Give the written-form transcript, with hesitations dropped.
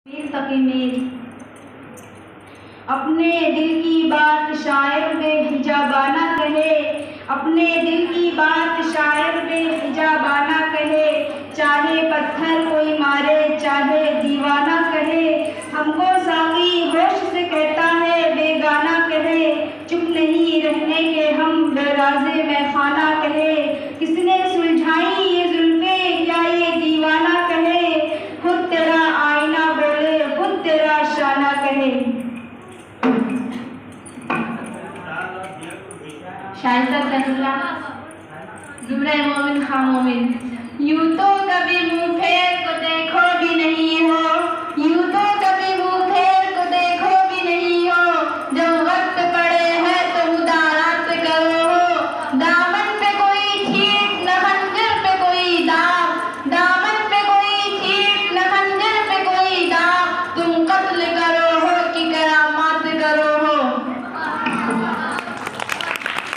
मीर अपने दिल की बात शायर बेहिजाबाना कहे, अपने दिल की बात शायर बेहिजाबाना कहे, चाहे पत्थर कोई मारे चाहे दीवाना कहे, हमको साकी होश से कहता है बेगाना कहे, चुप नहीं रहने के हम बेराज़े में खाना कहे, किसने सुलझाई ये जुल्फे क्या ये दीवाना कहे, खुद तेरा आईना बोले खुद तेरा शाना कहे। ज़ुमरे मोमिन खां मोमिन। यूं तो कभी मुँह फेर को देखो भी नहीं